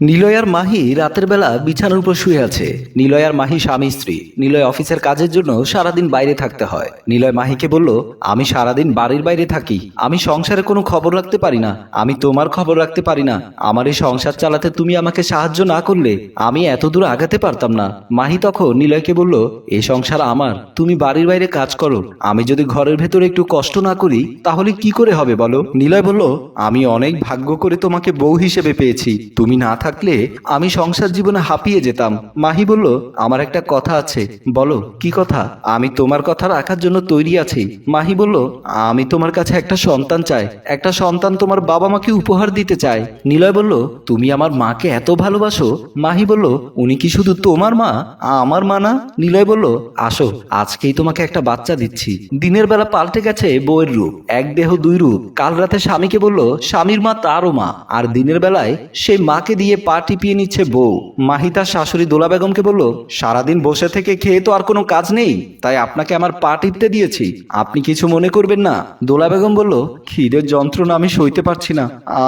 নিলয় আর মাহি রাতের বেলা বিছানার উপর শুয়ে আছে। নিলয় আর মাহি স্বামী স্ত্রী। নিলয় অফিসের কাজের জন্য সারাদিন বাইরে থাকতে হয়। নিলয় মাহিকে বলল, আমি সারাদিন বাড়ির বাইরে থাকি, আমি সংসারে কোনো খবর রাখতে পারি না, আমি তোমার খবর রাখতে পারি না। আমার এই সংসার চালাতে তুমি আমাকে সাহায্য না করলে আমি এত দূর আগাতে পারতাম না। মাহি তখন নিলয়কে বলল, এই সংসার আমার, তুমি বাড়ির বাইরে কাজ করো, আমি যদি ঘরের ভেতরে একটু কষ্ট না করি তাহলে কি করে হবে বলো। নিলয় বলল, আমি অনেক ভাগ্য করে তোমাকে বউ হিসেবে পেয়েছি, তুমি না থাকলে আমি সংসার জীবনে হাঁপিয়ে যেতাম। মাহি বলল, আমার একটা কথা আছে। বলো, কি কথা? আমি তোমার কথা রাখার জন্য তৈরি আছি। মাহি বলল, আমি তোমার কাছে একটা সন্তান চাই, একটা সন্তান তোমার বাবা মাকে উপহার দিতে চায়। নিলয় বলল, তুমি আমার মাকে এত ভালোবাসো? মাহি বলল, উনি কি শুধু তোমার মা, আমার মা না? নিলয় বলল, আসো, আজকেই তোমাকে একটা বাচ্চা দিচ্ছি। দিনের বেলা পাল্টে গেছে বউয়ের রূপ, এক দেহ দুই রূপ। কাল রাতে স্বামীকে বলল স্বামীর মা তারও মা, আর দিনের বেলায় সেই মাকে দিয়ে পা টিপিয়ে নিচ্ছে বউ। মাহি তার শাশুড়ি দোলা বেগমকে বলল, সারাদিন বসে থেকে খেয়ে তো আর কোনো কাজ নেই, তাই আপনাকে আমার পা টিপতে দিয়েছি, আপনি কিছু মনে করবেন না। দোলা বেগম বলল, খিদের যন্ত্রণা আমি সইতে পারছি না,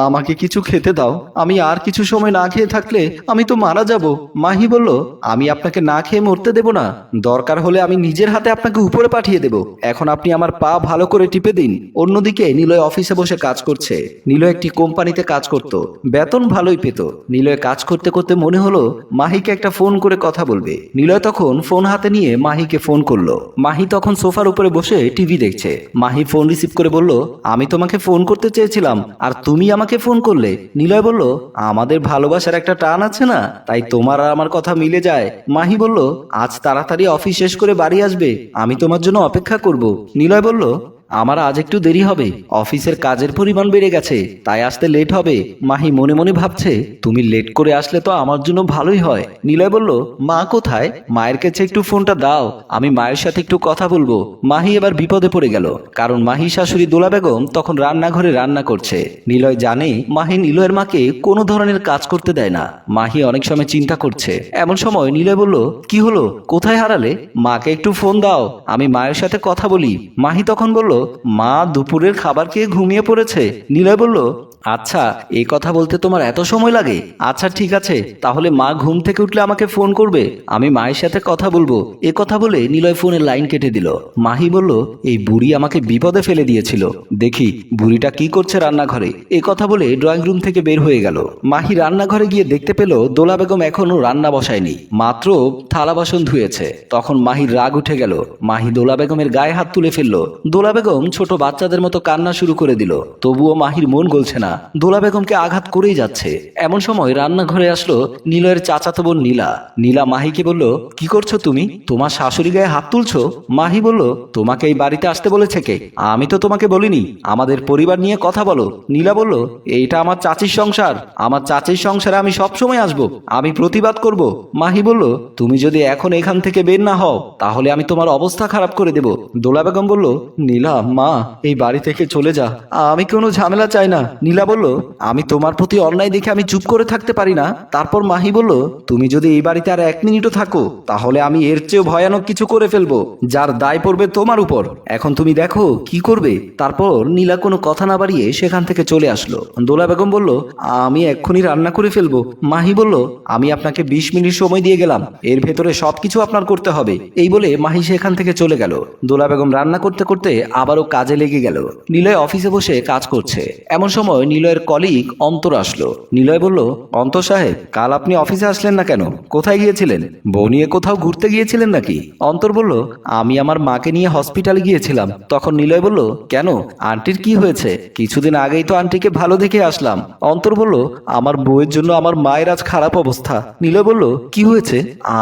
আমাকে কিছু খেতে দাও, আমি আর কিছু সময় না খেয়ে থাকলে আমি তো মারা যাব। মাহি বলল, আমি আপনাকে না খেয়ে মরতে দেব না, দরকার হলে আমি নিজের হাতে আপনাকে উপরে পাঠিয়ে দেব, এখন আপনি আমার পা ভালো করে টিপে দিন। অন্যদিকে নিলয় অফিসে বসে কাজ করছে। নিলয় একটি কোম্পানিতে কাজ করত, বেতন ভালোই পেত। নিলয় কাজ করতে করতে মনে হলো মাহিকে একটা ফোন করে কথা বলবে। নিলয় তখন ফোন হাতে নিয়ে মাহিকে ফোন করলো। মাহি তখন সোফার উপরে বসে টিভি দেখছে। মাহি ফোন রিসিভ করে বলল, আমি তোমাকে ফোন করতে চেয়েছিলাম আর তুমি আমাকে ফোন করলে। নিলয় বলল, আমাদের ভালোবাসার একটা টান আছে না, তাই তোমার আর আমার কথা মিলে যায়। মাহি বলল, আজ তাড়াতাড়ি অফিস শেষ করে বাড়ি আসবে, আমি তোমার জন্য অপেক্ষা করব। নিলয় বলল, আমার আজ একটু দেরি হবে, অফিসের কাজের পরিমাণ বেড়ে গেছে, তাই আসতে লেট হবে। মাহি মনে মনে ভাবছে, তুমি লেট করে আসলে তো আমার জন্য ভালোই হয়। নিলয় বলল, মা কোথায়? মায়ের কাছে একটু ফোনটা দাও, আমি মায়ের সাথে একটু কথা বলবো। মাহি এবার বিপদে পড়ে গেল, কারণ মাহি শাশুড়ি দোলা বেগম তখন রান্নাঘরে রান্না করছে। নিলয় জানে মাহি নিলয়ের মাকে কোনো ধরনের কাজ করতে দেয় না। মাহি অনেক সময় চিন্তা করছে। এমন সময় নিলয় বলল, কি হলো, কোথায় হারালে? মাকে একটু ফোন দাও, আমি মায়ের সাথে কথা বলি। মাহি তখন বলল, মা দুপুরের খাবার খেয়ে ঘুমিয়ে পড়েছে। নিলয় বলল, আচ্ছা, এই কথা বলতে তোমার এত সময় লাগে? আচ্ছা ঠিক আছে, তাহলে মা ঘুম থেকে উঠলে আমাকে ফোন করবে, আমি মায়ের সাথে কথা বলবো। এ কথা বলে নিলয় ফোনের লাইন কেটে দিল। মাহি বলল, এই বুড়ি আমাকে বিপদে ফেলে দিয়েছিল, দেখি বুড়িটা কি করছে রান্নাঘরে। এ কথা বলে ড্রয়িং রুম থেকে বের হয়ে গেল। মাহি রান্নাঘরে গিয়ে দেখতে পেল দোলা বেগম এখনো রান্না বসায়নি, মাত্র থালা বাসন ধুয়েছে। তখন মাহির রাগ উঠে গেল। মাহি দোলা বেগমের গায়ে হাত তুলে ফেললো। দোলা বেগম ছোট বাচ্চাদের মতো কান্না শুরু করে দিল। তবুও মাহির মন গলছে না, দোলা বেগমকে আঘাত করেই যাচ্ছে। এমন সময় রান্নাঘরে আসলো নিলয়ের চাচাতো বোন নীলা। নীলা মাহিকে বলল, কি করছো তুমি? তোমার শাশুড়ি গায়ে হাত তুলছো? মাহি বলল, তোমাকে এই বাড়িতে আসতে বলেছে কে? আমি তো তোমাকে বলিনি, আমাদের পরিবার নিয়ে কথা বলো। নীলা বলল, এইটা আমার চাচির সংসার, আমার চাচির সংসারে আমি সবসময় আসবো, আমি প্রতিবাদ করব। মাহি বলল, তুমি যদি এখন এখান থেকে বের না হও তাহলে আমি তোমার অবস্থা খারাপ করে দেব। দোলা বেগম বলল, নীলা মা, এই বাড়ি থেকে চলে যা, আমি কোনো ঝামেলা চাই না। নীলা বলল, আমি তোমার প্রতি অন্যায় দেখে আমি চুপ করে থাকতে পারি না। তারপর মাহি বলল, তুমি যদি এই বাড়িতে আর এক মিনিটও থাকো তাহলে আমি এর চেয়েও ভয়ানক কিছু করে ফেলবো, যার দায় পড়বে তোমার উপর। এখন তুমি দেখো কি করবে। তারপর নীলা কোনো কথা না বাড়িয়ে সেখান থেকে চলে আসলো। দোলা বেগম বলল, আমি এক্ষুনি রান্না করে ফেলবো। মাহি বলল, আমি আপনাকে 20 মিনিট সময় দিয়ে গেলাম, এর ভেতরে সবকিছু আপনার করতে হবে। এই বলে মাহি সেখান থেকে চলে গেল। দোলা বেগম রান্না করতে করতে আবারও কাজে লেগে গেল। নিলয় অফিসে বসে কাজ করছে। এমন সময় নিলয়ের কলিগ অন্তর আসলো। নিলয় বলল, অন্তর সাহেব, কাল আপনি অফিসে আসলেন না কেন? কোথায় গিয়েছিলেন? বউ নিয়ে কোথাও ঘুরতে গিয়েছিলেন নাকি? অন্তর বলল, আমি আমার মাকে নিয়ে হসপিটালে গিয়েছিলাম। তখন নিলয় বলল, কেন, আন্টির কি হয়েছে? কিছুদিন আগেই তো আন্টিকে ভালো দেখে আসলাম। অন্তর বলল, আমার বউয়ের জন্য আমার মায়ের আজ খারাপ অবস্থা। নিলয় বলল, কি হয়েছে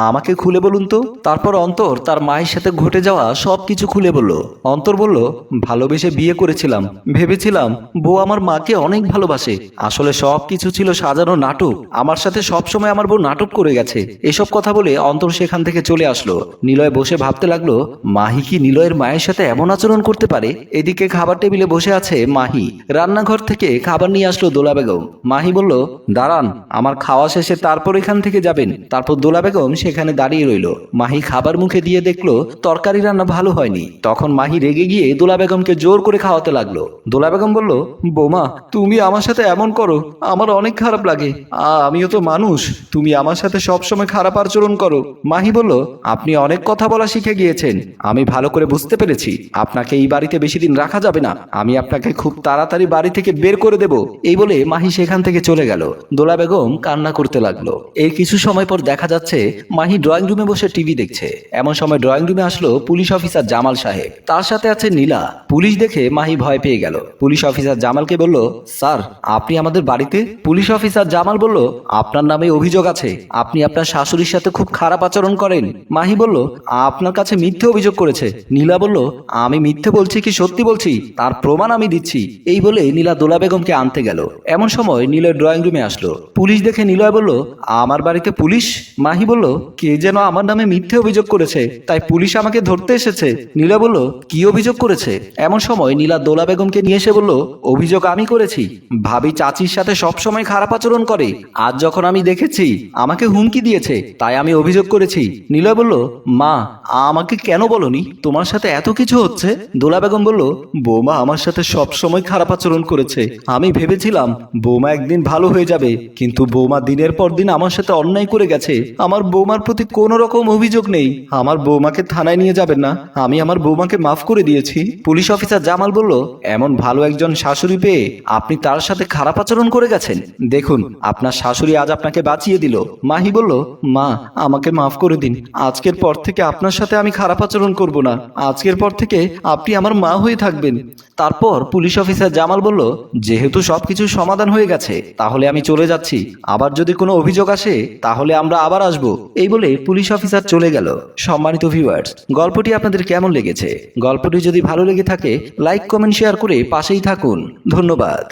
আমাকে খুলে বলুন তো। তারপর অন্তর তার মায়ের সাথে ঘটে যাওয়া সবকিছু খুলে বলল। অন্তর বলল, ভালোবেসে বিয়ে করেছিলাম, ভেবেছিলাম বউ আমার মাকে অনেক ভালোবাসে, আসলে সবকিছু ছিল সাজানো নাটক, আমার সাথে সবসময় আমার বউ নাটক করে গেছে। এসব কথা বলে অন্তর সেখান থেকে চলে আসলো। নিলয় বসে ভাবতে লাগলো, মাহি কি নিলয়ের মায়ের সাথে এমন আচরণ করতে পারে? এদিকে খাবার টেবিলে বসে আছে মাহি। রান্নাঘর থেকে খাবার নিয়ে আসলো দোলা বেগম। মাহি বলল, দাঁড়ান, আমার খাওয়া শেষে তারপর এখান থেকে যাবেন। তারপর দোলা বেগম সেখানে দাঁড়িয়ে রইল। মাহি খাবার মুখে দিয়ে দেখলো তরকারি রান্না ভালো হয়নি। তখন মাহি রেগে গিয়ে দোলা বেগমকে জোর করে খাওয়াতে লাগলো। দোলা বেগম বলল, বোমা, তুমি আমার সাথে এমন করো, আমার অনেক খারাপ লাগে। আমিও তো মানুষ, তুমি আমার সাথে সবসময় খারাপ আচরণ করো। মাহি বলল, আপনি অনেক কথা বলা শিখে গিয়েছেন, আমি ভালো করে বুঝতে পেরেছি আপনাকে এই বাড়িতে বেশি দিন রাখা যাবে না। আমি আপনাকে খুব তাড়াতাড়ি বাড়ি থেকে বের করে দেব। এই বলে মাহি সেখান থেকে চলে গেল। দোলা বেগম কান্না করতে লাগলো। এর কিছু সময় পর দেখা যাচ্ছে মাহি ড্রয়িং রুমে বসে টিভি দেখছে। এমন সময় ড্রয়িং রুমে আসলো পুলিশ অফিসার জামাল সাহেব, তার সাথে আছে নীলা। পুলিশ দেখে মাহি ভয় পেয়ে গেল। পুলিশ অফিসার জামালকে বলল, স্যার আপনি আমাদের বাড়িতে? পুলিশ অফিসার জামাল বলল, আপনার নামে অভিযোগ আছে, আপনি আপনার শাশুড়ির সাথে খুব খারাপ আচরণ করেন। মাহি বলল, আপনার কাছে মিথ্যে অভিযোগ করেছে। নীলা বলল, আমি মিথ্যে বলছি কি সত্যি বলছি তার প্রমাণ আমি দিচ্ছি। এই বলে নীলা দোলা বেগমকে আনতে গেল। এমন সময় নিলয় ড্রয়িং রুমে আসলো। পুলিশ দেখে নিলয় বলল, আমার বাড়িতে পুলিশ? মাহি বলল, কে যেন আমার নামে মিথ্যে অভিযোগ করেছে, তাই পুলিশ আমাকে ধরতে এসেছে। নীলা বলল, কি অভিযোগ করেছে? এমন সময় নীলা দোলা বেগমকে নিয়ে এসে বলল, অভিযোগ আমি করেছি। ভাবি চাচির সাথে সবসময় খারাপ আচরণ করে, আজ যখন আমি দেখেছি আমাকে হুমকি দিয়েছে, তাই আমি অভিযোগ করেছি। নীলয় বলল, মা আমাকে কেন বলনি তোমার সাথে এত কিছু হচ্ছে? দোলা বেগম বলল, বৌমা আমার সাথে সবসময় খারাপ আচরণ করেছে। আমি ভেবেছিলাম বৌমা একদিন ভালো হয়ে যাবে, কিন্তু বৌমা দিনের পর দিন আমার সাথে অন্যায় করে গেছে। আমার বৌমার প্রতি কোনো রকম অভিযোগ নেই। আমার বৌমাকে থানায় নিয়ে যাবেন না, আমি আমার বৌমাকে মাফ করে দিয়েছি। পুলিশ অফিসার জামাল বলল, এমন ভালো একজন শাশুড়ি পেয়ে আপনি তার সাথে খারাপ আচরণ করে গেছেন। দেখুন আপনার শাশুড়ি আজ আপনাকে বাঁচিয়ে দিল। মাহি বলল, মা আমাকে মাফ করে দিন, আজকের পর থেকে আপনার সাথে আমি খারাপ আচরণ করব না। আজকের পর থেকে আপনি আমার মা হয়ে থাকবেন। তারপর পুলিশ অফিসার জামাল বলল, যেহেতু সবকিছু সমাধান হয়ে গেছে তাহলে আমি চলে যাচ্ছি, আবার যদি কোনো অভিযোগ আসে তাহলে আমরা আবার আসব। এই বলে পুলিশ অফিসার চলে গেল। সম্মানিত ভিউয়ার্স, গল্পটি আপনাদের কেমন লেগেছে? গল্পটি যদি ভালো লেগে থাকে লাইক কমেন্ট শেয়ার করে পাশেই থাকুন। ধন্যবাদ।